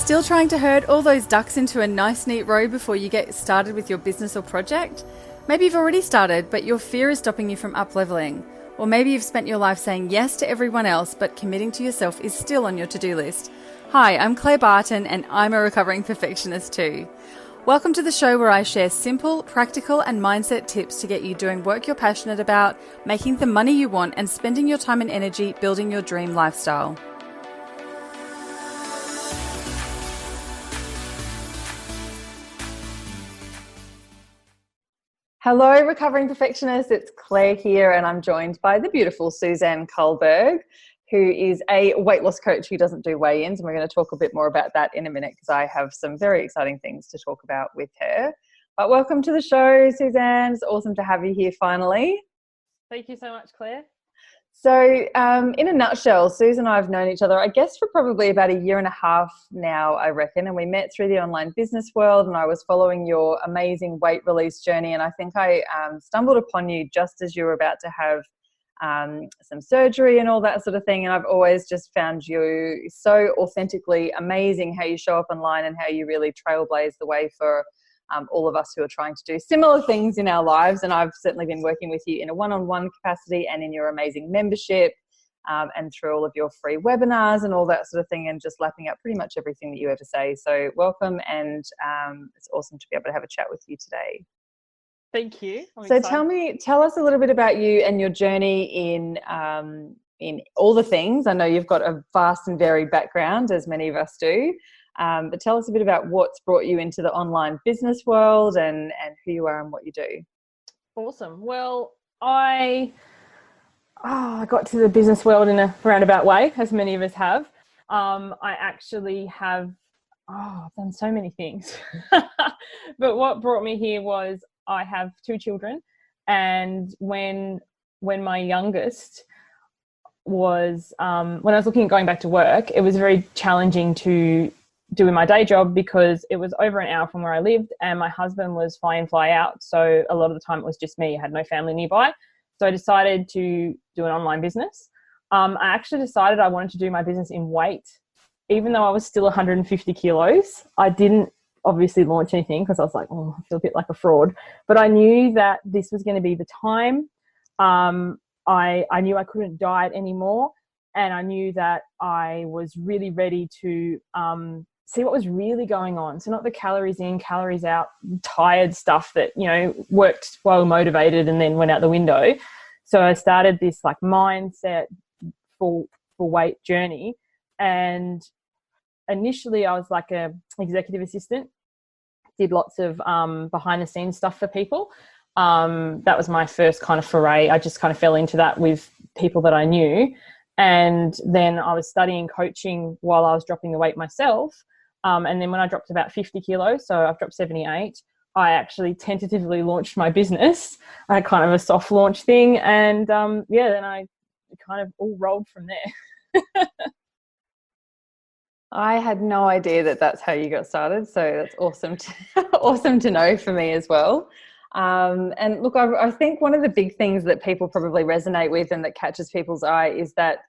Still trying to herd all those ducks into a nice neat row before you get started with your business or project? Maybe you've already started, but your fear is stopping you from up-leveling. Or maybe you've spent your life saying yes to everyone else, but committing to yourself is still on your to-do list. Hi, I'm Claire Barton, and I'm a recovering perfectionist too. Welcome to the show where I share simple, practical, and mindset tips to get you doing work you're passionate about, making the money you want, and spending your time and energy building your dream lifestyle. Hello, recovering perfectionists. It's Claire here, and I'm joined by the beautiful Suzanne Culberg, who is a weight loss coach who doesn't do weigh-ins. And we're going to talk a bit more about that in a minute because I have some very exciting things to talk about with her. But welcome to the show, Suzanne. It's awesome to have you here finally. Thank you so much, Claire. So in a nutshell, Suze and I have known each other, I guess, for probably about a year and a half now, I reckon. And we met through the online business world, and I was following your amazing weight release journey. And I think I stumbled upon you just as you were about to have some surgery and all that sort of thing. And I've always just found you so authentically amazing, how you show up online and how you really trailblaze the way for all of us who are trying to do similar things in our lives. And I've certainly been working with you in a one-on-one capacity and in your amazing membership and through all of your free webinars and all that sort of thing, and just lapping up pretty much everything that you ever say. So welcome, and it's awesome to be able to have a chat with you today. Thank you. So tell us a little bit about you and your journey in all the things. I know you've got a vast and varied background, as many of us do. But tell us a bit about what's brought you into the online business world and who you are and what you do. Awesome. Well, I got to the business world in a roundabout way, as many of us have. I actually have done so many things. But what brought me here was I have two children, and when my youngest was, when I was looking at going back to work, it was very challenging to doing my day job because it was over an hour from where I lived, and my husband was fly in, fly out. So a lot of the time it was just me. I had no family nearby. So I decided to do an online business. I actually decided I wanted to do my business in weight. Even though I was still 150 kilos, I didn't obviously launch anything because I was like, I feel a bit like a fraud. But I knew that this was going to be the time. I knew I couldn't diet anymore. And I knew that I was really ready to see what was really going on. So not the calories in, calories out, tired stuff that, worked well motivated and then went out the window. So I started this like mindset for weight journey. And initially I was like a executive assistant, did lots of behind the scenes stuff for people. That was my first kind of foray. I just kind of fell into that with people that I knew. And then I was studying coaching while I was dropping the weight myself. And then when I dropped about 50 kilos, so I've dropped 78, I actually tentatively launched my business. I had kind of a soft launch thing. And then I kind of all rolled from there. I had no idea that that's how you got started. So that's awesome to know for me as well. And look, I think one of the big things that people probably resonate with and that catches people's eye is that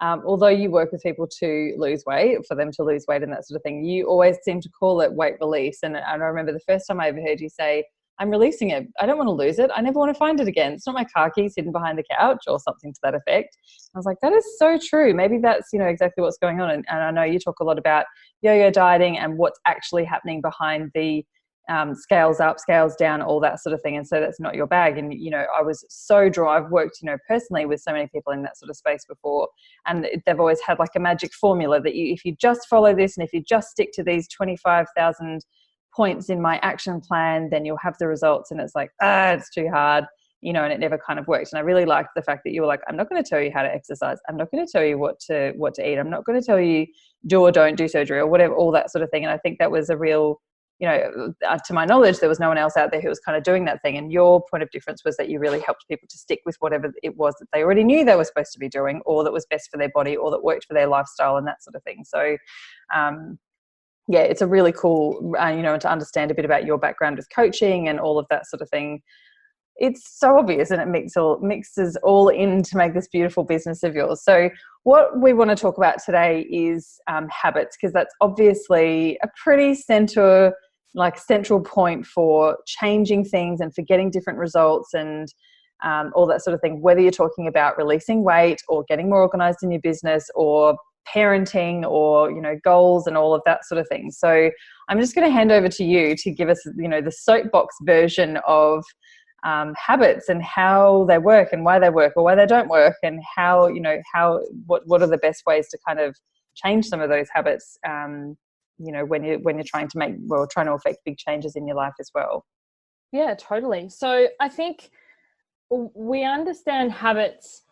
although you work with people to lose weight, for them to lose weight and that sort of thing, you always seem to call it weight release. And I remember the first time I ever heard you say, I'm releasing it. I don't want to lose it. I never want to find it again. It's not my car keys hidden behind the couch or something to that effect. I was like, that is so true. Maybe that's, exactly what's going on. And I know you talk a lot about yo-yo dieting and what's actually happening behind the scales up, scales down, all that sort of thing. And so that's not your bag. And, I was so drawn. I've worked, personally with so many people in that sort of space before. And they've always had like a magic formula that if you just follow this and if you just stick to these 25,000 points in my action plan, then you'll have the results. And it's like, it's too hard, and it never kind of worked. And I really liked the fact that you were like, I'm not going to tell you how to exercise. I'm not going to tell you what to eat. I'm not going to tell you do or don't do surgery or whatever, all that sort of thing. And I think that was a real, to my knowledge, there was no one else out there who was kind of doing that thing. And your point of difference was that you really helped people to stick with whatever it was that they already knew they were supposed to be doing, or that was best for their body, or that worked for their lifestyle and that sort of thing. So, it's a really cool, to understand a bit about your background with coaching and all of that sort of thing. it's so obvious, and it mixes all in to make this beautiful business of yours. So what we want to talk about today is habits, because that's obviously a pretty central point for changing things and for getting different results and all that sort of thing, whether you're talking about releasing weight or getting more organized in your business or parenting or, goals and all of that sort of thing. So I'm just going to hand over to you to give us, the soapbox version of habits and how they work and why they work or why they don't work, and what are the best ways to kind of change some of those habits, when you're trying to affect big changes in your life as well. Yeah, totally. So I think we understand habits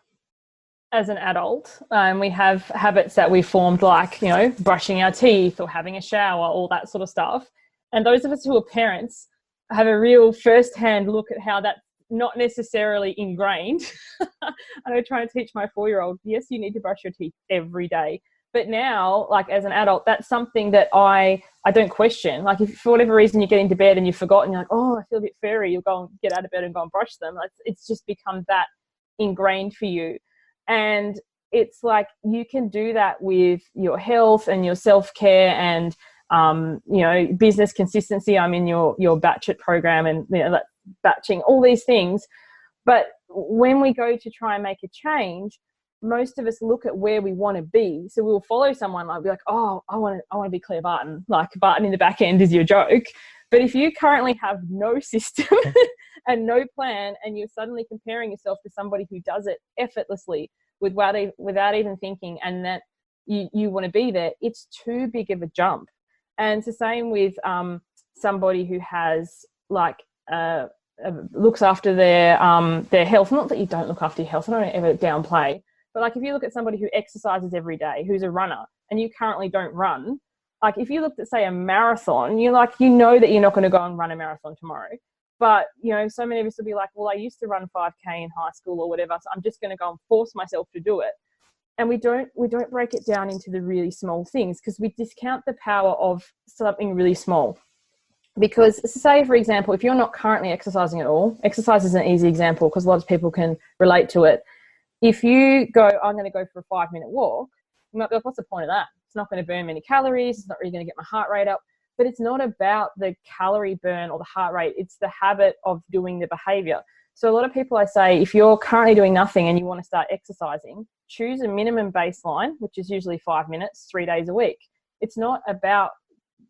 as an adult, and we have habits that we formed, like, brushing our teeth or having a shower, all that sort of stuff. And those of us who are parents have a real first-hand look at how that's not necessarily ingrained. I try to teach my 4-year-old, yes, you need to brush your teeth every day. But now, like, as an adult, that's something that I don't question. Like, if for whatever reason you get into bed and you've forgotten, you're like, oh, I feel a bit fairy, you'll go and get out of bed and go and brush them. It's just become that ingrained for you. And it's like you can do that with your health and your self-care and business consistency. I'm in your batch it program, and batching, all these things. But when we go to try and make a change, most of us look at where we want to be. So we'll follow someone, like, be like, oh, I want to be Claire Barton. Like, Barton in the back end is your joke. But if you currently have no system and no plan, and you're suddenly comparing yourself to somebody who does it effortlessly without even thinking, and that you want to be there, it's too big of a jump. And it's the same with somebody who has looks after their health. Not that you don't look after your health, I don't ever downplay, but like if you look at somebody who exercises every day, who's a runner, and you currently don't run, like if you looked at, say, a marathon, that you're not going to go and run a marathon tomorrow. But, so many of us will be like, well, I used to run 5K in high school or whatever, so I'm just going to go and force myself to do it. And we don't break it down into the really small things, because we discount the power of something really small. Because, say, for example, if you're not currently exercising at all, exercise is an easy example because a lot of people can relate to it. If you go, I'm going to go for a 5-minute walk, you might be like, what's the point of that? It's not going to burn many calories. It's not really going to get my heart rate up. But it's not about the calorie burn or the heart rate. It's the habit of doing the behavior. So a lot of people, I say, if you're currently doing nothing and you want to start exercising, choose a minimum baseline, which is usually 5 minutes, 3 days a week. It's not about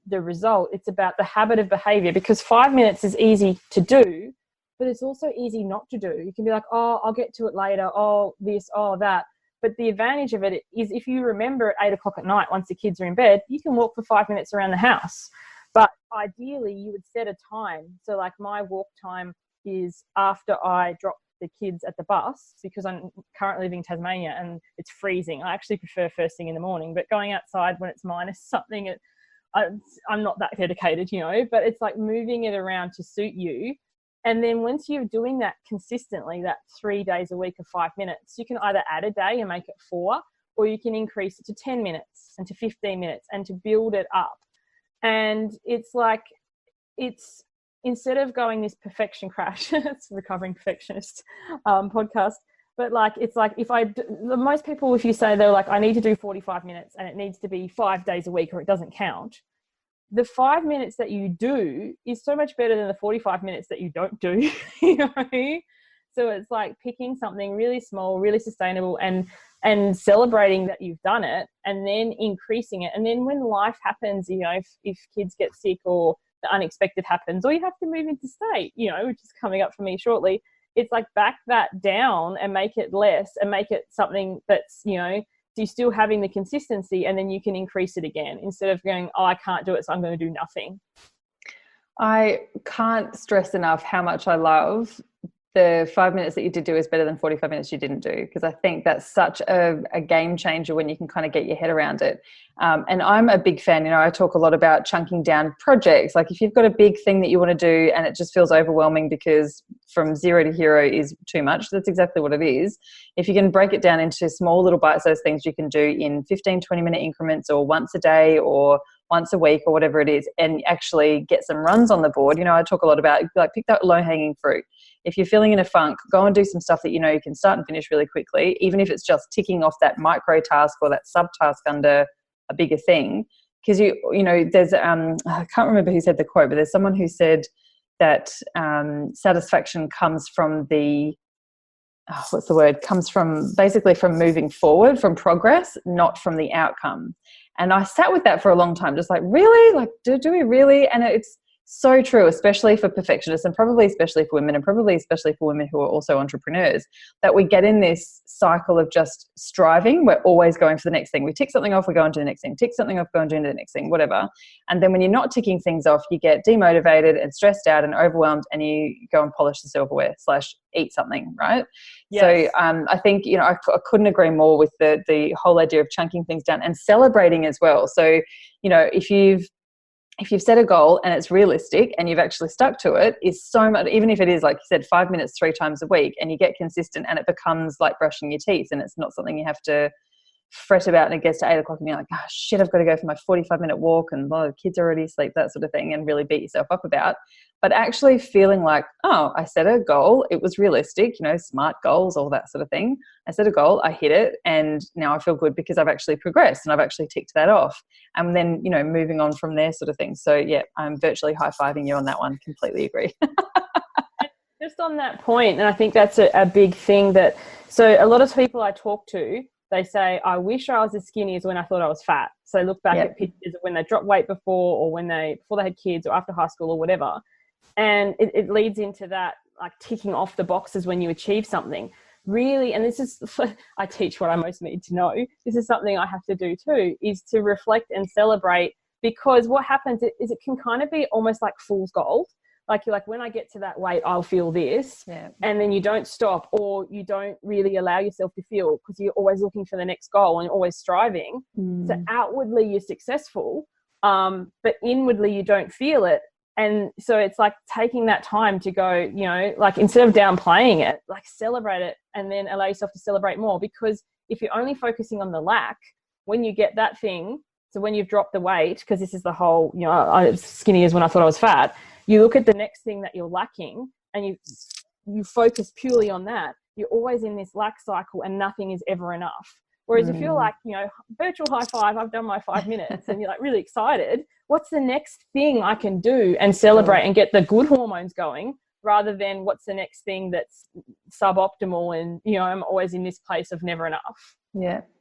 the result. It's about the habit of behavior, because 5 minutes is easy to do, but it's also easy not to do. You can be like, oh, I'll get to it later. Oh, this, oh, that. But the advantage of it is if you remember at 8 o'clock at night, once the kids are in bed, you can walk for 5 minutes around the house. But ideally you would set a time. So like my walk time is after I drop the kids at the bus, because I'm currently living in Tasmania and it's freezing. I actually prefer first thing in the morning, but going outside when it's minus something, I'm not that dedicated, but it's like moving it around to suit you. And then once you're doing that consistently, that 3 days a week of 5 minutes, you can either add a day and make it 4, or you can increase it to 10 minutes and to 15 minutes and to build it up. And it's like, instead of going this perfection crash, it's a recovering perfectionist podcast, but like, it's like most people, if you say they're like, I need to do 45 minutes and it needs to be 5 days a week or it doesn't count, the 5 minutes that you do is so much better than the 45 minutes that you don't do. So it's like picking something really small, really sustainable, and celebrating that you've done it, and then increasing it. And then when life happens, if kids get sick or the unexpected happens, or you have to move into state, which is coming up for me shortly, it's like back that down and make it less and make it something that's, you're still having the consistency, and then you can increase it again instead of going, oh, I can't do it, so I'm going to do nothing. I can't stress enough how much I love the 5 minutes that you did do is better than 45 minutes you didn't do, because I think that's such a game changer when you can kind of get your head around it. And I'm a big fan, I talk a lot about chunking down projects. Like if you've got a big thing that you want to do and it just feels overwhelming because from 0 to hero is too much, that's exactly what it is. If you can break it down into small little bite-sized things you can do in 15, 20-minute increments, or once a day, or once a week or whatever it is, and actually get some runs on the board. I talk a lot about, like, pick that low-hanging fruit. If you're feeling in a funk, go and do some stuff that you can start and finish really quickly, even if it's just ticking off that micro task or that subtask under a bigger thing. Because there's I can't remember who said the quote, but there's someone who said that satisfaction comes from comes from basically from moving forward, from progress, not from the outcome. And I sat with that for a long time, just like, really? Like, do we really? And it's so true, especially for perfectionists, and probably especially for women, and probably especially for women who are also entrepreneurs, that we get in this cycle of just striving. We're always going for the next thing. We tick something off, we go on to the next thing, tick something off, go on to the next thing, whatever. And then when you're not ticking things off, you get demotivated and stressed out and overwhelmed, and you go and polish the silverware / eat something, right? Yes. So I think, I couldn't agree more with the whole idea of chunking things down and celebrating as well. So, if you've set a goal and it's realistic and you've actually stuck to it, is so much, even if it is, like you said, 5 minutes 3 times a week, and you get consistent, and it becomes like brushing your teeth, and it's not something you have to fret about, and it gets to 8 o'clock and you're like, oh shit, I've got to go for my 45-minute walk, and the kids are already asleep, that sort of thing, and really beat yourself up about. But actually feeling like, oh, I set a goal, it was realistic, SMART goals, all that sort of thing. I set a goal, I hit it, and now I feel good because I've actually progressed and I've actually ticked that off. And then, moving on from there, sort of thing. So yeah, I'm virtually high-fiving you on that one. Completely agree. Just on that point, and I think that's a big thing so a lot of people I talk to, they say, I wish I was as skinny as when I thought I was fat. So look back at pictures of when they dropped weight before, or before they had kids, or after high school, or whatever. And it leads into that, like, ticking off the boxes when you achieve something. Really, and this is, I teach what I most need to know. This is something I have to do too, is to reflect and celebrate, because what happens is it can kind of be almost like fool's gold. Like, you're like, when I get to that weight, I'll feel this. Yeah. And then you don't stop, or you don't really allow yourself to feel, because you're always looking for the next goal and always striving. So outwardly you're successful, but inwardly you don't feel it. And so it's like taking that time to go, like, instead of downplaying it, like, celebrate it, and then allow yourself to celebrate more. Because if you're only focusing on the lack, when you get that thing, so when you've dropped the weight, because this is the whole, I was skinny as when I thought I was fat, you look at the next thing that you're lacking, and you focus purely on that. You're always in this lack cycle, and nothing is ever enough. Whereas if you're like, virtual high five, I've done my 5 minutes, and you're like really excited, what's the next thing I can do, and celebrate and get the good hormones going, rather than what's the next thing that's suboptimal, and, I'm always in this place of never enough.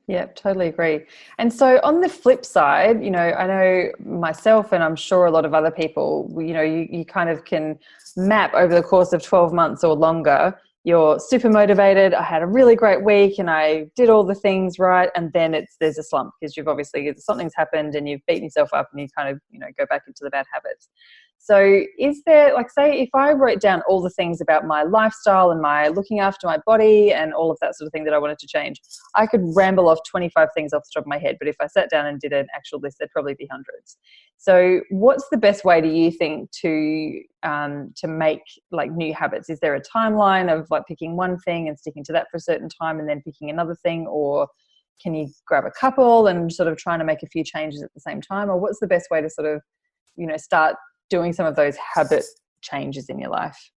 Yeah, totally agree. And so on the flip side, I know myself, and I'm sure a lot of other people, you kind of can map over the course of 12 months or longer. You're super motivated. I had a really great week and I did all the things right. And then there's a slump, because you've obviously, something's happened and you've beaten yourself up, and you kind of, go back into the bad habits. So is there, like, say, if I wrote down all the things about my lifestyle and my looking after my body and all of that sort of thing that I wanted to change, I could ramble off 25 things off the top of my head. But if I sat down and did an actual list, there'd probably be hundreds. So what's the best way, do you think, to make, like, new habits? Is there a timeline of, like, picking one thing and sticking to that for a certain time and then picking another thing? Or can you grab a couple and sort of trying to make a few changes at the same time? Or what's the best way to sort of, start doing some of those habit changes in your life?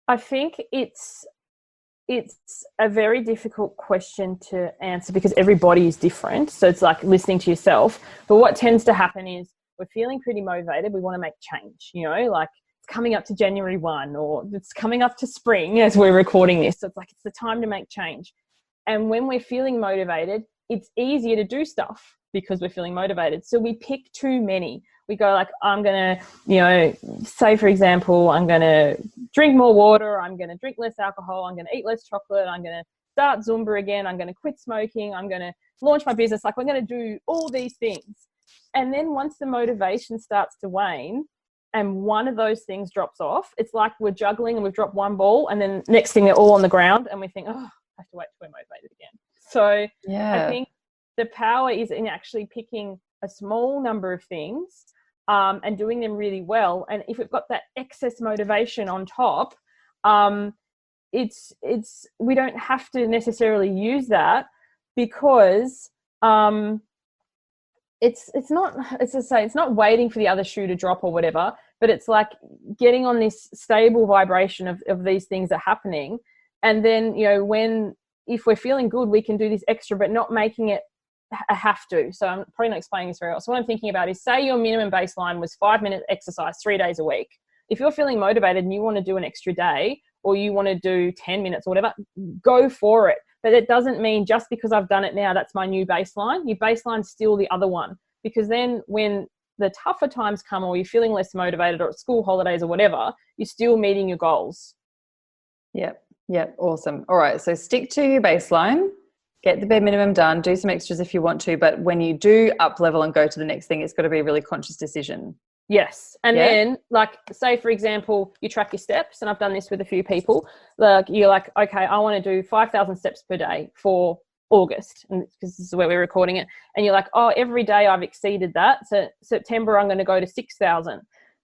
I think it's a very difficult question to answer, because everybody is different. So it's like listening to yourself. But what tends to happen is we're feeling pretty motivated. We want to make change, like, it's coming up to January 1, or it's coming up to spring as we're recording this. So it's like, it's the time to make change. And when we're feeling motivated, it's easier to do stuff because we're feeling motivated. So we pick too many. We go like, I'm going to, say, for example, I'm going to drink more water. I'm going to drink less alcohol. I'm going to eat less chocolate. I'm going to start Zumba again. I'm going to quit smoking. I'm going to launch my business. Like, we're going to do all these things. And then once the motivation starts to wane and one of those things drops off, it's like we're juggling and we've dropped one ball, and then next thing they're all on the ground and we think, oh, I have to wait till we're motivated again. So yeah. I think the power is in actually picking a small number of things and doing them really well. And if we've got that excess motivation on top, it's we don't have to necessarily use that, because it's not, it's to say, it's not waiting for the other shoe to drop or whatever, but it's like getting on this stable vibration of these things that are happening. And then, you know, if we're feeling good, we can do this extra, but not making it a have to. So I'm probably not explaining this very well. So what I'm thinking about is, say your minimum baseline was 5-minute exercise 3 days a week. If you're feeling motivated and you want to do an extra day, or you want to do 10 minutes or whatever, go for it. But it doesn't mean just because I've done it now, that's my new baseline. Your baseline's still the other one. Because then when the tougher times come, or you're feeling less motivated, or at school holidays or whatever, you're still meeting your goals. Yep. Awesome. All right. So stick to your baseline, get the bare minimum done, do some extras if you want to. But when you do up level and go to the next thing, it's got to be a really conscious decision. Yes. And then, like, say, for example, you track your steps, and I've done this with a few people. Like, you're like, okay, I want to do 5,000 steps per day for August, and because this is where we're recording it. And you're like, oh, every day I've exceeded that. So September, I'm going to go to 6,000.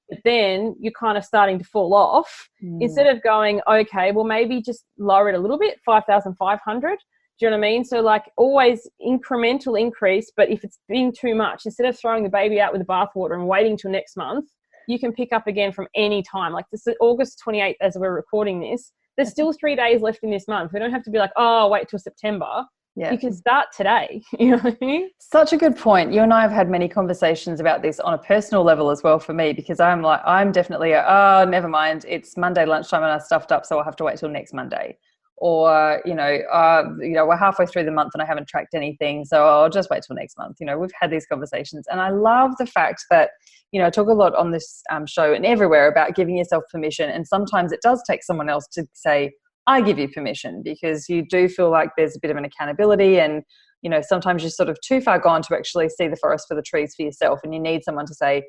But then you're kind of starting to fall off. Instead of going, okay, well, maybe just lower it a little bit, 5,500. Do you know what I mean? So, like, always incremental increase, but if it's being too much, instead of throwing the baby out with the bathwater and waiting till next month, you can pick up again from any time. Like, this is August 28th as we're recording this. There's still 3 days left in this month. We don't have to be like, oh, wait till September. Yeah. You can start today. You know what I mean? Such a good point. You and I have had many conversations about this on a personal level as well for me, because I'm definitely never mind. It's Monday lunchtime and I stuffed up, so I'll have to wait till next Monday. Or, we're halfway through the month and I haven't tracked anything, so I'll just wait till next month. You know, we've had these conversations, and I love the fact that, you know, I talk a lot on this show and everywhere about giving yourself permission. And sometimes it does take someone else to say, I give you permission, because you do feel like there's a bit of an accountability, and, you know, sometimes you're sort of too far gone to actually see the forest for the trees for yourself, and you need someone to say,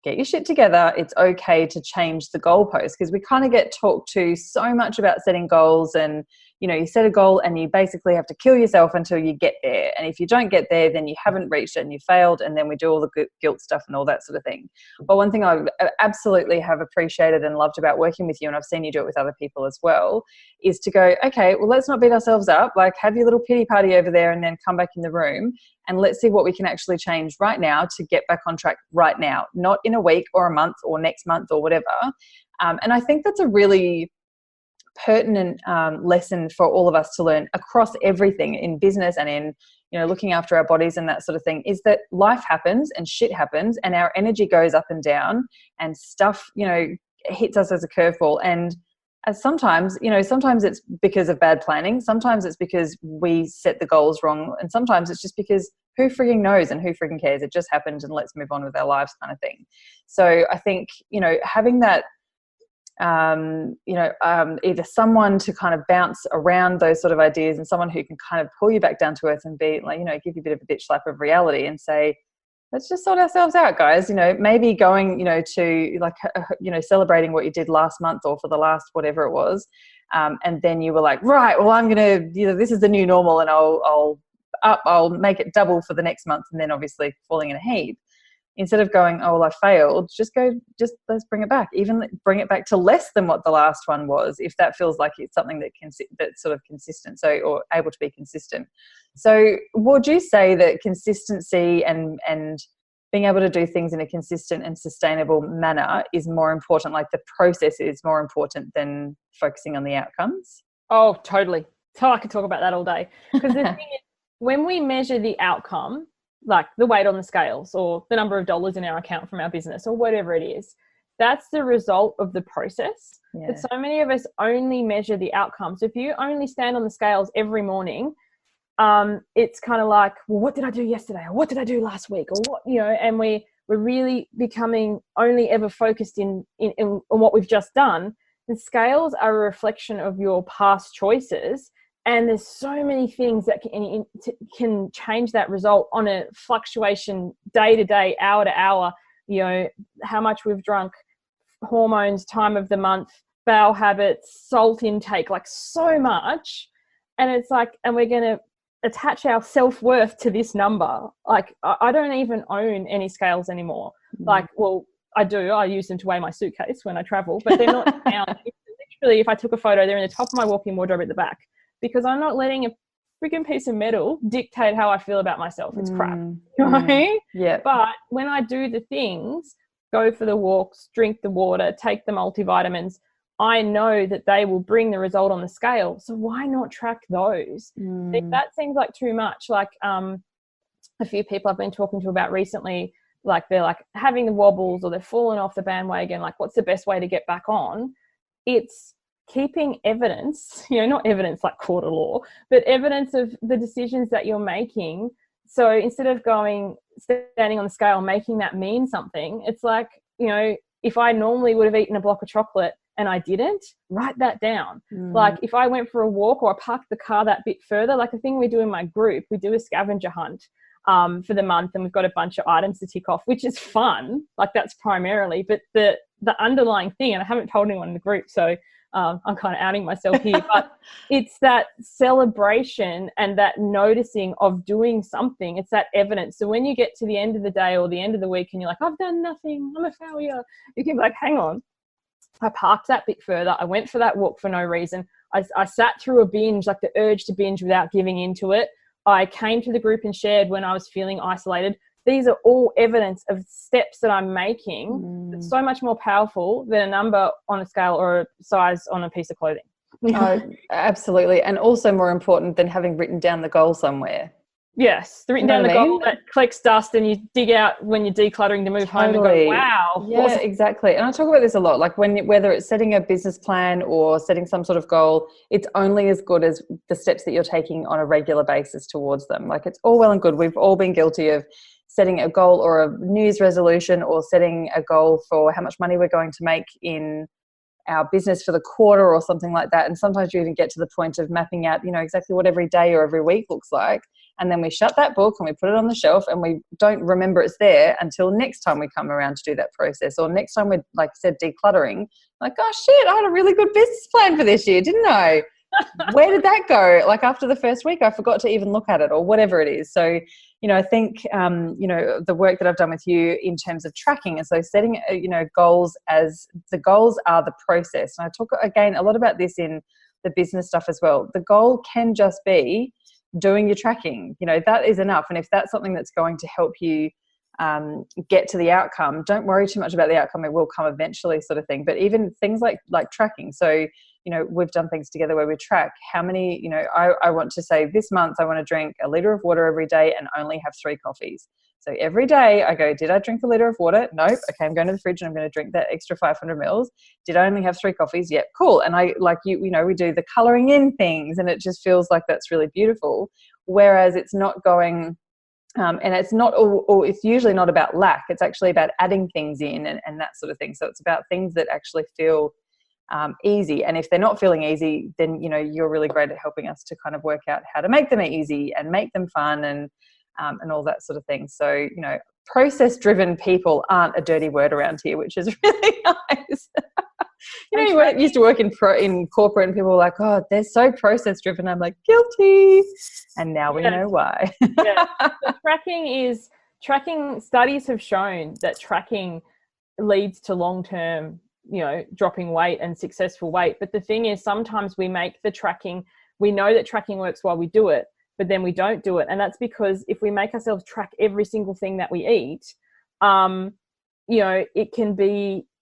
get your shit together. It's okay to change the goalpost, because we kind of get talked to so much about setting goals, and, you know, you set a goal and you basically have to kill yourself until you get there. And if you don't get there, then you haven't reached it and you failed. And then we do all the guilt stuff and all that sort of thing. But one thing I absolutely have appreciated and loved about working with you, and I've seen you do it with other people as well, is to go, okay, well, let's not beat ourselves up. Like, have your little pity party over there and then come back in the room, and let's see what we can actually change right now to get back on track right now, not in a week or a month or next month or whatever. And I think that's a really pertinent lesson for all of us to learn across everything in business and in, you know, looking after our bodies and that sort of thing, is that life happens and shit happens, and our energy goes up and down, and stuff, you know, hits us as a curveball. And sometimes it's because of bad planning. Sometimes it's because we set the goals wrong. And sometimes it's just because who frigging knows and who frigging cares? It just happened and let's move on with our lives kind of thing. So I think, you know, having that, either someone to kind of bounce around those sort of ideas, and someone who can kind of pull you back down to earth and be like, you know, give you a bit of a bitch slap of reality and say, let's just sort ourselves out, guys. You know, maybe going, you know, to like, you know, celebrating what you did last month or for the last whatever it was. And then you were like, right, well, I'm going to, you know, this is the new normal, and I'll make it double for the next month. And then obviously falling in a heap. Instead of going, oh, well, I failed, just let's bring it back. Even bring it back to less than what the last one was, if that feels like it's something that's sort of consistent, or able to be consistent. So would you say that consistency and being able to do things in a consistent and sustainable manner is more important, like the process is more important than focusing on the outcomes? Oh, totally. So I could talk about that all day. Because the thing is, when we measure the outcome, like the weight on the scales or the number of dollars in our account from our business or whatever it is, that's the result of the process. Yeah. But so many of us only measure the outcomes. So if you only stand on the scales every morning, it's kind of like, well, what did I do yesterday? Or what did I do last week? Or what, you know, and we're really becoming only ever focused in on what we've just done. The scales are a reflection of your past choices. And there's so many things that can change that result on a fluctuation day to day, hour to hour, you know, how much we've drunk, hormones, time of the month, bowel habits, salt intake, like so much. And it's like, and we're going to attach our self-worth to this number. Like, I don't even own any scales anymore. Like, well, I do. I use them to weigh my suitcase when I travel, but they're not down. Literally, if I took a photo, they're in the top of my walk-in wardrobe at the back. Because I'm not letting freaking piece of metal dictate how I feel about myself. It's crap. Right? Yeah. But when I do the things, go for the walks, drink the water, take the multivitamins, I know that they will bring the result on the scale. So why not track those? That seems like too much. Like a few people I've been talking to about recently, like they're like having the wobbles or they're falling off the bandwagon. Like, what's the best way to get back on? It's keeping evidence, not evidence like court of law, but evidence of the decisions that you're making. So instead of standing on the scale, making that mean something, it's like, if I normally would have eaten a block of chocolate and I didn't, write that down. Like if I went for a walk or I parked the car that bit further, like a thing we do in my group, we do a scavenger hunt for the month, and we've got a bunch of items to tick off, which is fun. Like that's primarily, but the underlying thing, and I haven't told anyone in the group, so I'm kind of outing myself here, but it's that celebration and that noticing of doing something. It's that evidence. So when you get to the end of the day or the end of the week and you're like, I've done nothing, I'm a failure, you can be like, hang on, I parked that bit further, I went for that walk for no reason, I sat through a binge, like the urge to binge without giving into it, I came to the group and shared when I was feeling isolated. These are all evidence of steps that I'm making. It's so much more powerful than a number on a scale or a size on a piece of clothing. Oh, absolutely. And also more important than having written down the goal somewhere. Yes, the written down the goal that collects dust and you dig out when you're decluttering to move home and go, wow. Yeah, exactly. And I talk about this a lot, like whether it's setting a business plan or setting some sort of goal, it's only as good as the steps that you're taking on a regular basis towards them. Like it's all well and good. We've all been guilty of setting a goal or a New Year's resolution or setting a goal for how much money we're going to make in our business for the quarter or something like that. And sometimes you even get to the point of mapping out, exactly what every day or every week looks like. And then we shut that book and we put it on the shelf and we don't remember it's there until next time we come around to do that process. Or next time we're, like I said, decluttering, like, oh shit, I had a really good business plan for this year, didn't I? Where did that go? Like after the first week, I forgot to even look at it or whatever it is. So, I think, the work that I've done with you in terms of tracking, and so setting, goals as the goals are the process. And I talk again a lot about this in the business stuff as well. The goal can just be doing your tracking. That is enough. And if that's something that's going to help you get to the outcome, don't worry too much about the outcome. It will come eventually, sort of thing. But even things like tracking. So, we've done things together where we track how many, I want to say this month I want to drink a litre of water every day and only have 3 coffees. So every day I go, did I drink a litre of water? Nope. Okay, I'm going to the fridge and I'm going to drink that extra 500 mils. Did I only have 3 coffees? Yep, cool. And I, like you, we do the colouring in things and it just feels like that's really beautiful. Whereas it's not going, and it's not, or it's usually not about lack. It's actually about adding things in and that sort of thing. So it's about things that actually feel easy. And if they're not feeling easy, then, you're really great at helping us to kind of work out how to make them easy and make them fun and all that sort of thing. So, process-driven people aren't a dirty word around here, which is really nice. You used to work in corporate and people were like, oh, they're so process-driven. I'm like, guilty. And now we know why. Tracking studies have shown that tracking leads to long-term dropping weight and successful weight. But the thing is, sometimes we make the tracking, we know that tracking works while we do it, but then we don't do it. And that's because if we make ourselves track every single thing that we eat,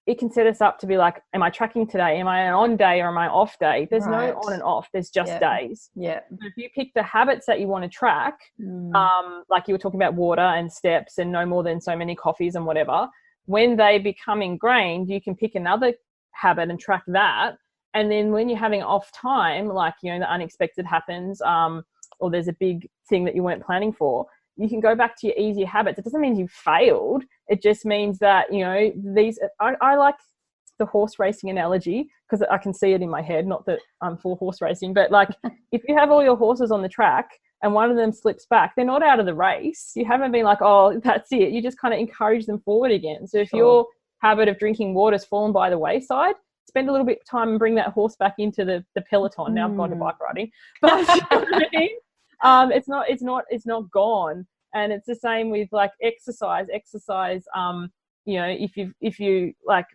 it can set us up to be like, am I tracking today? Am I an on day or am I off day? There's no on and off. There's just days. Yeah. But if you pick the habits that you want to track, like you were talking about water and steps and no more than so many coffees and whatever, when they become ingrained, you can pick another habit and track that. And then when you're having off time, like, the unexpected happens, or there's a big thing that you weren't planning for, you can go back to your easier habits. It doesn't mean you failed. It just means that, I like the horse racing analogy because I can see it in my head, not that I'm for horse racing, but like if you have all your horses on the track and one of them slips back, they're not out of the race. You haven't been like, oh, that's it. You just kind of encourage them forward again. So if your habit of drinking water has fallen by the wayside, spend a little bit of time and bring that horse back into the peloton. Now I've gone to bike riding, but it's not gone. And it's the same with like exercise. If you like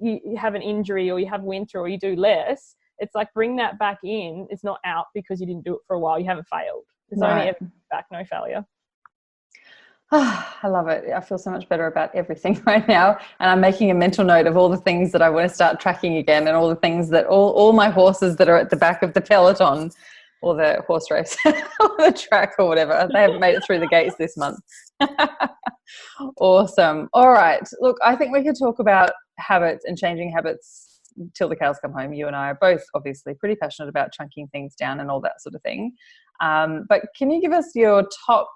you have an injury or you have winter or you do less, It's like, bring that back in. It's not out because you didn't do it for a while. You haven't failed. There's only ever back, no failure. I love it. I feel so much better about everything right now. And I'm making a mental note of all the things that I want to start tracking again, and all the things that all my horses that are at the back of the peloton or the horse race or the track or whatever, they haven't made it through the gates this month. Awesome. All right. Look, I think we could talk about habits and changing habits till the cows come home. You and I are both obviously pretty passionate about chunking things down and all that sort of thing. But can you give us your top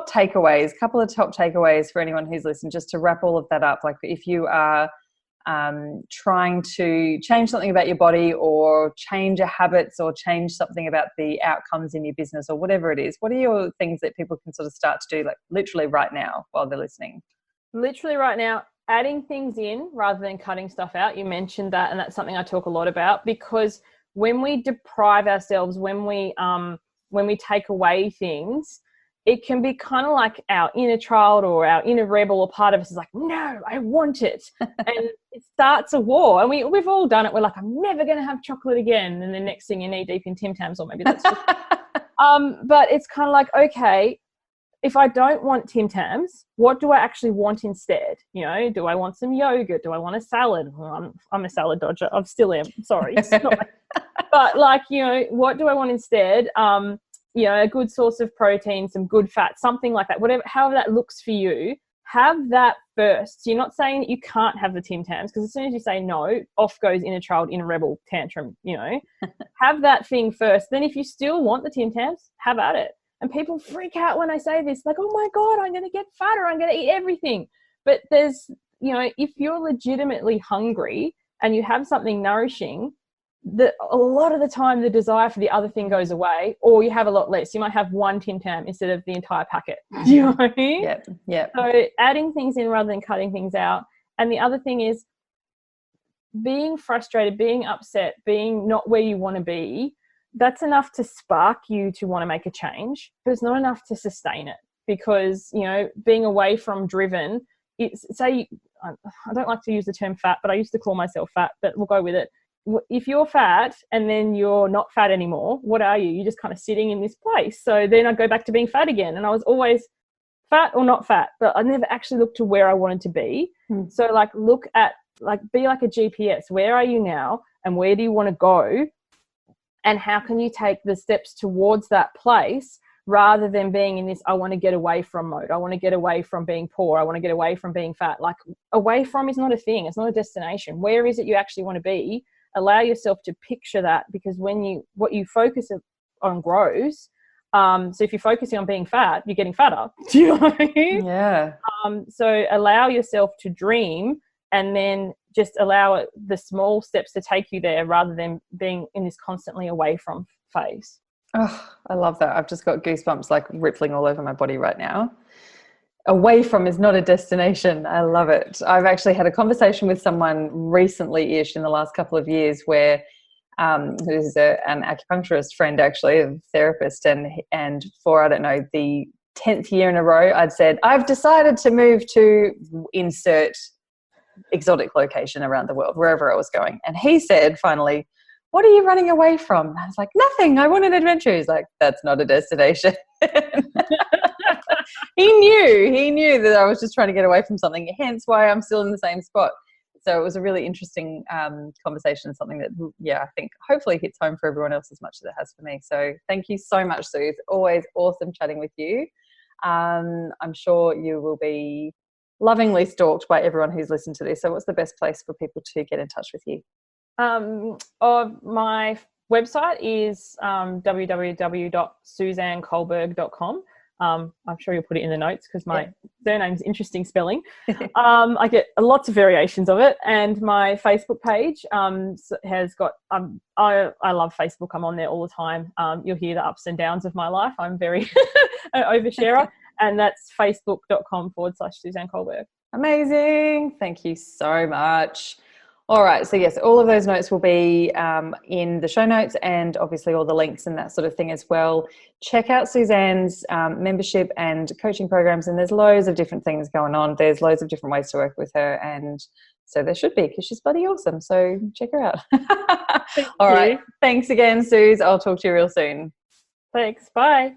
takeaways, a couple of top takeaways for anyone who's listened, just to wrap all of that up? Like, if you are trying to change something about your body, or change your habits, or change something about the outcomes in your business, or whatever it is, what are your things that people can sort of start to do, like literally right now while they're listening? Literally right now, adding things in rather than cutting stuff out. You mentioned that, and that's something I talk a lot about, because when we deprive ourselves, when we take away things, it can be kind of like our inner child or our inner rebel, or part of us is like, no, I want it. And it starts a war. And we've all done it. We're like, I'm never going to have chocolate again. And the next thing, you're knee deep in Tim Tams, or maybe that's just... But it's kind of like, okay, if I don't want Tim Tams, what do I actually want instead? You know, do I want some yogurt? Do I want a salad? Well, I'm a salad dodger. I still am. Sorry. It's not but like, you know, what do I want instead? You know, a good source of protein, some good fat, something like that, whatever, however that looks for you, have that first. So you're not saying that you can't have the Tim Tams, because as soon as you say no, off goes inner child, inner rebel tantrum, you know. Have that thing first. Then if you still want the Tim Tams, have at it. And people freak out when I say this, like, oh my God, I'm going to get fatter, I'm going to eat everything. But there's, you know, if you're legitimately hungry and you have something nourishing, a lot of the time the desire for the other thing goes away, or you have a lot less. You might have one Tim Tam instead of the entire packet. Do you know what I mean? Yeah. So adding things in rather than cutting things out. And the other thing is being frustrated, being upset, being not where you want to be. That's enough to spark you to want to make a change, but it's not enough to sustain it, because, you know, being away from driven, I don't like to use the term fat, but I used to call myself fat, but we'll go with it. If you're fat and then you're not fat anymore, what are you? You're just kind of sitting in this place. So then I'd go back to being fat again. And I was always fat or not fat, but I never actually looked to where I wanted to be. So like, be like a GPS. Where are you now? And where do you want to go? And how can you take the steps towards that place, rather than being in this, I want to get away from mode. I want to get away from being poor. I want to get away from being fat. Like, away from is not a thing. It's not a destination. Where is it you actually want to be? Allow yourself to picture that, because what you focus on grows. So if you're focusing on being fat, you're getting fatter. Do you know what I mean? Yeah. So allow yourself to dream, and then just allow the small steps to take you there, rather than being in this constantly away from phase. Oh, I love that. I've just got goosebumps like rippling all over my body right now. Away from is not a destination. I love it. I've actually had a conversation with someone recently-ish in the last couple of years, where who's an acupuncturist friend, actually, a therapist, and for, I don't know, the 10th year in a row, I'd said, I've decided to move to insert exotic location around the world, wherever I was going. And he said, finally, what are you running away from? And I was like, nothing. I want an adventure. He's like, that's not a destination. He knew that I was just trying to get away from something, hence why I'm still in the same spot. So it was a really interesting conversation, something that, I think hopefully hits home for everyone else as much as it has for me. So thank you so much, Sue. It's always awesome chatting with you. I'm sure you will be lovingly stalked by everyone who's listened to this. So what's the best place for people to get in touch with you? My website is www.suzanneculberg.com. I'm sure you'll put it in the notes, because my surname's interesting spelling. I get lots of variations of it, and my Facebook page has got. I love Facebook. I'm on there all the time. You'll hear the ups and downs of my life. I'm very an oversharer, and that's facebook.com/Suzanne Culberg. Amazing. Thank you so much. All right. So yes, all of those notes will be in the show notes, and obviously all the links and that sort of thing as well. Check out Suzanne's membership and coaching programs, and there's loads of different things going on. There's loads of different ways to work with her, and So there should be, because she's bloody awesome. So check her out. Thank All you. right. Thanks again, Suze. I'll talk to you real soon. Thanks. Bye.